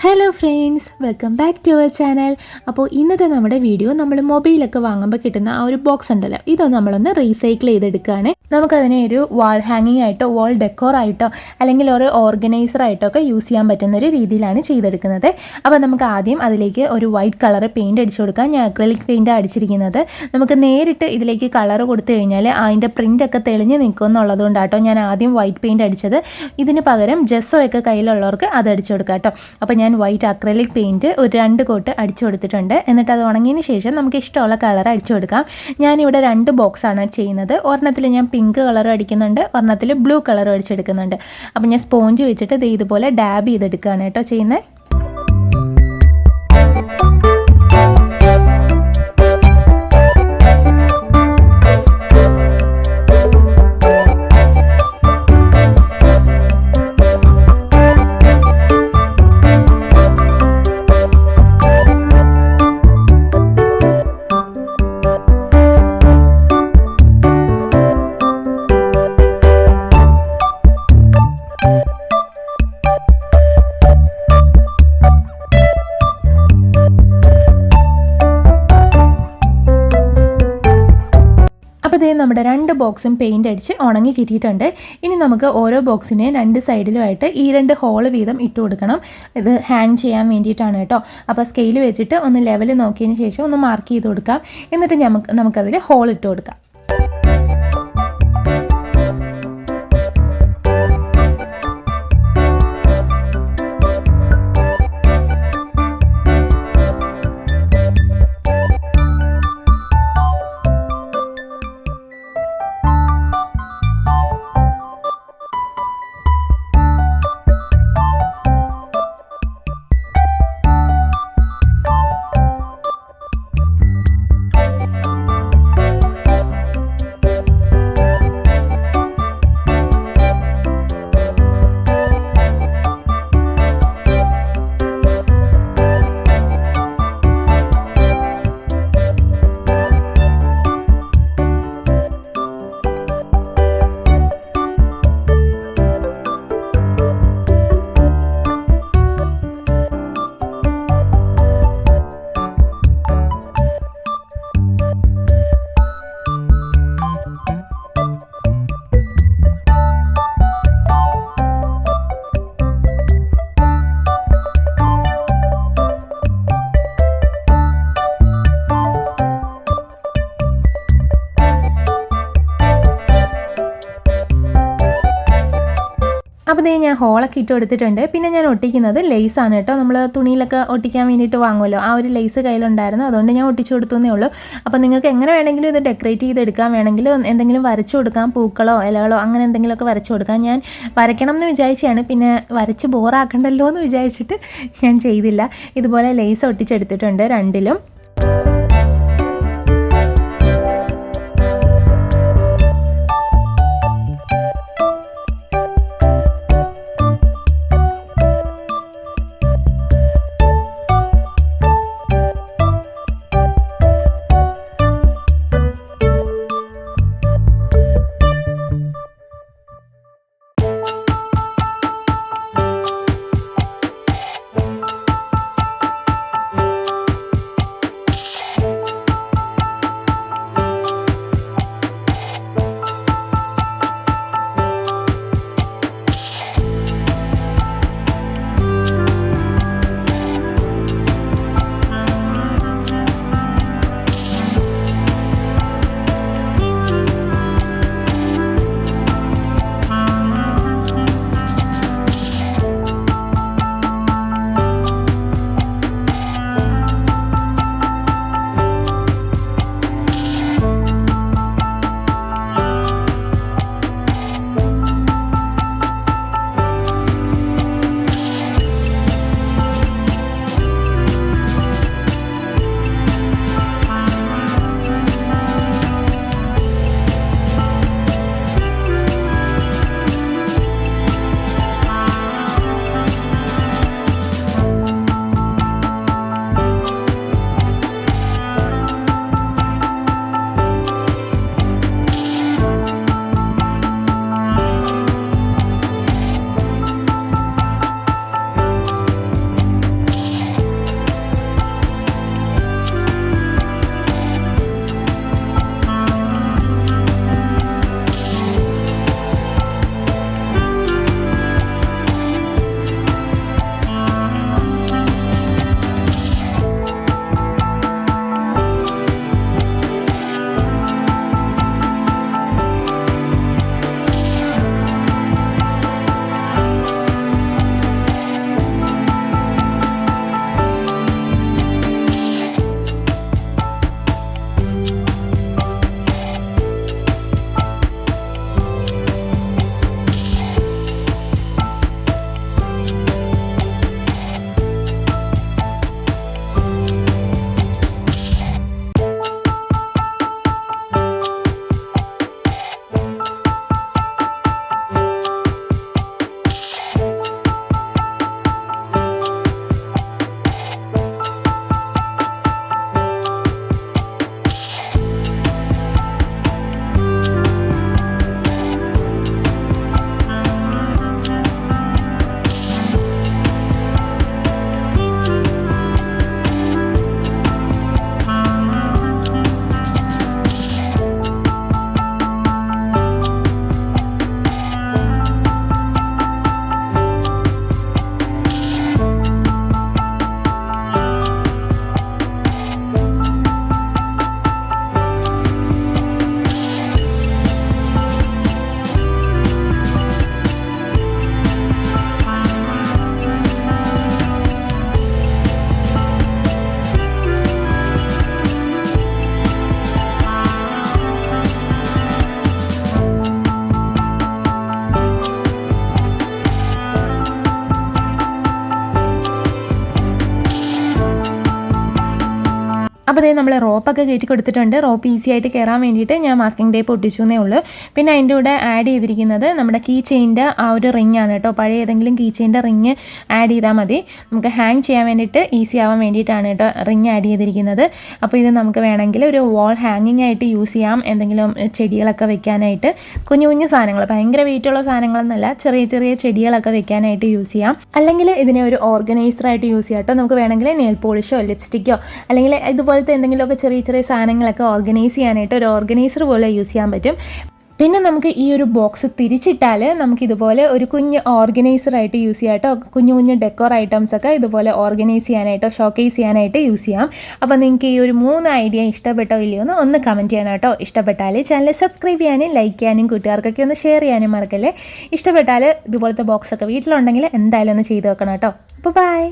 Hello friends, welcome back to our channel. അപ്പോൾ ഇന്നത്തെ നമ്മുടെ വീഡിയോ നമ്മൾ മൊബൈലൊക്കെ വാങ്ങുമ്പോൾ കിട്ടുന്ന ആ ഒരു ബോക്സ് ഉണ്ടല്ലോ, ഇതൊന്ന് നമ്മളൊന്ന് റീസൈക്കിൾ ചെയ്തെടുക്കുകയാണ്. നമുക്കതിനെ ഒരു വാൾ ഹാങ്ങിങ് ആയിട്ടോ വാൾ ഡെക്കോർ ആയിട്ടോ അല്ലെങ്കിൽ ഒരു ഓർഗനൈസർ ആയിട്ടോ ഒക്കെ യൂസ് ചെയ്യാൻ പറ്റുന്ന ഒരു രീതിയിലാണ് ചെയ്തെടുക്കുന്നത്. അപ്പോൾ നമുക്ക് ആദ്യം അതിലേക്ക് ഒരു വൈറ്റ് കളർ പെയിൻറ് അടിച്ചു കൊടുക്കാം. ഞാൻ അക്രലിക് പെയിൻറ് അടിച്ചിരിക്കുന്നത്. നമുക്ക് നേരിട്ട് ഇതിലേക്ക് കളർ കൊടുത്തു കഴിഞ്ഞാൽ അതിൻ്റെ പ്രിൻ്റൊക്കെ തെളിഞ്ഞ് നിൽക്കും എന്നുള്ളതുകൊണ്ടാട്ടോ ഞാൻ ആദ്യം വൈറ്റ് പെയിൻറ് അടിച്ചത്. ഇതിന് പകരം ജെസ്സോ ഒക്കെ കയ്യിലുള്ളവർക്ക് അത് അടിച്ചു കൊടുക്കാം കേട്ടോ. അപ്പോൾ ഞാൻ വൈറ്റ് അക്രലിക് പെയിൻറ്റ് ഒരു 2 കോട്ട് അടിച്ചു കൊടുത്തിട്ടുണ്ട്. എന്നിട്ട് അത് ഉണങ്ങിയതിന് ശേഷം നമുക്ക് ഇഷ്ടമുള്ള കളർ അടിച്ചു കൊടുക്കാം. ഞാനിവിടെ 2 ബോക്സാണ് ചെയ്യുന്നത്. ഒരെണ്ണത്തിൽ ഞാൻ പിങ്ക് കളർ അടിക്കുന്നുണ്ട്, ഒരെണ്ണത്തിൽ ബ്ലൂ കളർ അടിച്ചെടുക്കുന്നുണ്ട്. അപ്പോൾ ഞാൻ സ്പോഞ്ച് വെച്ചിട്ട് ഇതുപോലെ ഡാബ് ചെയ്തെടുക്കുകയാണ് കേട്ടോ ചെയ്യുന്നത്. അപ്പോൾ ഇതേ നമ്മുടെ 2 ബോക്സും പെയിൻ്റ് അടിച്ച് ഉണങ്ങി കിട്ടിയിട്ടുണ്ട്. ഇനി നമുക്ക് ഓരോ ബോക്സിനെ 2 സൈഡിലുമായിട്ട് ഈ 2 ഹോള് വീതം ഇട്ട് കൊടുക്കണം. ഇത് ഹാങ് ചെയ്യാൻ വേണ്ടിയിട്ടാണ് കേട്ടോ. അപ്പോൾ സ്കെയിൽ വെച്ചിട്ട് ഒന്ന് ലെവൽ നോക്കിയതിന് ശേഷം ഒന്ന് മാർക്ക് ചെയ്ത് കൊടുക്കാം. എന്നിട്ട് നമുക്കതിൽ ഹോൾ ഇട്ട് കൊടുക്കാം. അപ്പോൾ ഞാൻ ഹോളൊക്കെ ഇട്ട് കൊടുത്തിട്ടുണ്ട്. പിന്നെ ഞാൻ ഒട്ടിക്കുന്നത് ലേസാണ് കേട്ടോ. നമ്മൾ തുണിയിലൊക്കെ ഒട്ടിക്കാൻ വേണ്ടിയിട്ട് വാങ്ങുമല്ലോ, ആ ഒരു ലേസ് കയ്യിലുണ്ടായിരുന്നു, അതുകൊണ്ട് ഞാൻ ഒട്ടിച്ചു കൊടുത്തേ ഉള്ളൂ. അപ്പോൾ നിങ്ങൾക്ക് എങ്ങനെ വേണമെങ്കിലും ഇത് ഡെക്കറേറ്റ് ചെയ്തെടുക്കാൻ, വേണമെങ്കിലും എന്തെങ്കിലും വരച്ചു കൊടുക്കാം, പൂക്കളോ ഇലകളോ അങ്ങനെ എന്തെങ്കിലുമൊക്കെ വരച്ചു കൊടുക്കാം. ഞാൻ വരയ്ക്കണം എന്ന് വിചാരിച്ചാണ്, പിന്നെ വരച്ച് ബോറാക്കണ്ടല്ലോ എന്ന് വിചാരിച്ചിട്ട് ഞാൻ ചെയ്തില്ല. ഇതുപോലെ ലേസ് ഒട്ടിച്ചെടുത്തിട്ടുണ്ട് 2ലും. അപ്പോൾ അതേ നമ്മൾ റോപ്പൊക്കെ കയറ്റി കൊടുത്തിട്ടുണ്ട്. റോപ്പ് ഈസി ആയിട്ട് കയറാൻ വേണ്ടിയിട്ട് ഞാൻ മാസ്കിംഗ് ടേപ്പ് ഒട്ടിച്ചു എന്നേ ഉള്ളൂ. പിന്നെ അതിൻ്റെ കൂടെ ആഡ് ചെയ്തിരിക്കുന്നത് നമ്മുടെ കീ ചെയിൻ്റെ ആ ഒരു റിംഗ് ആണ് കേട്ടോ. പഴയ ഏതെങ്കിലും കീ ചെയിൻ്റെ റിംഗ് ആഡ് ചെയ്താൽ മതി. നമുക്ക് ഹാങ് ചെയ്യാൻ വേണ്ടിയിട്ട് ഈസി ആവാൻ വേണ്ടിയിട്ടാണ് കേട്ടോ റിംഗ് ആഡ് ചെയ്തിരിക്കുന്നത്. അപ്പോൾ ഇത് നമുക്ക് വേണമെങ്കിൽ ഒരു വാൾ ഹാങ്ങിങ് ആയിട്ട് യൂസ് ചെയ്യാം. എന്തെങ്കിലും ചെടികളൊക്കെ വെക്കാനായിട്ട്, കുഞ്ഞു കുഞ്ഞു സാധനങ്ങൾ, ഭയങ്കര വെയിറ്റുള്ള സാധനങ്ങളൊന്നുമല്ല, ചെറിയ ചെറിയ ചെടികളൊക്കെ വെക്കാനായിട്ട് യൂസ് ചെയ്യാം. അല്ലെങ്കിൽ ഇതിനെ ഒരു ഓർഗനൈസറായിട്ട് യൂസ് ചെയ്യാം കേട്ടോ. നമുക്ക് വേണമെങ്കിൽ നെയിൽ പോളിഷോ ലിപ്സ്റ്റിക്കോ അല്ലെങ്കിൽ ഇതുപോലത്തെ എന്തെങ്കിലുമൊക്കെ ചെറിയ ചെറിയ സാധനങ്ങളൊക്കെ ഓർഗനൈസ് ചെയ്യാനായിട്ട് ഒരു ഓർഗനൈസർ പോലെ യൂസ് ചെയ്യാൻ പറ്റും. പിന്നെ നമുക്ക് ഈ ഒരു ബോക്സ് തിരിച്ചിട്ടാൽ നമുക്കിതുപോലെ ഒരു കുഞ്ഞ് ഓർഗനൈസറായിട്ട് യൂസ് ചെയ്യാം കേട്ടോ. കുഞ്ഞു കുഞ്ഞു ഡെക്കോർ ഐറ്റംസൊക്കെ ഇതുപോലെ ഓർഗനൈസ് ചെയ്യാനായിട്ടോ ഷോക്കേസ് ചെയ്യാനായിട്ട് യൂസ് ചെയ്യാം. അപ്പോൾ നിങ്ങൾക്ക് ഈ ഒരു 3 ഐഡിയ ഇഷ്ടപ്പെട്ടോ ഇല്ലയോ എന്ന് ഒന്ന് കമൻറ്റ് ചെയ്യണം കേട്ടോ. ഇഷ്ടപ്പെട്ടാൽ ചാനൽ സബ്സ്ക്രൈബ് ചെയ്യാനും ലൈക്ക് ചെയ്യാനും കൂട്ടുകാർക്കൊക്കെ ഒന്ന് ഷെയർ ചെയ്യാനും മറക്കല്ലേ. ഇഷ്ടപ്പെട്ടാൽ ഇതുപോലത്തെ ബോക്സൊക്കെ വീട്ടിലുണ്ടെങ്കിൽ എന്തായാലും ഒന്ന് ചെയ്ത് വെക്കണം കേട്ടോ. അപ്പോൾ ബൈ.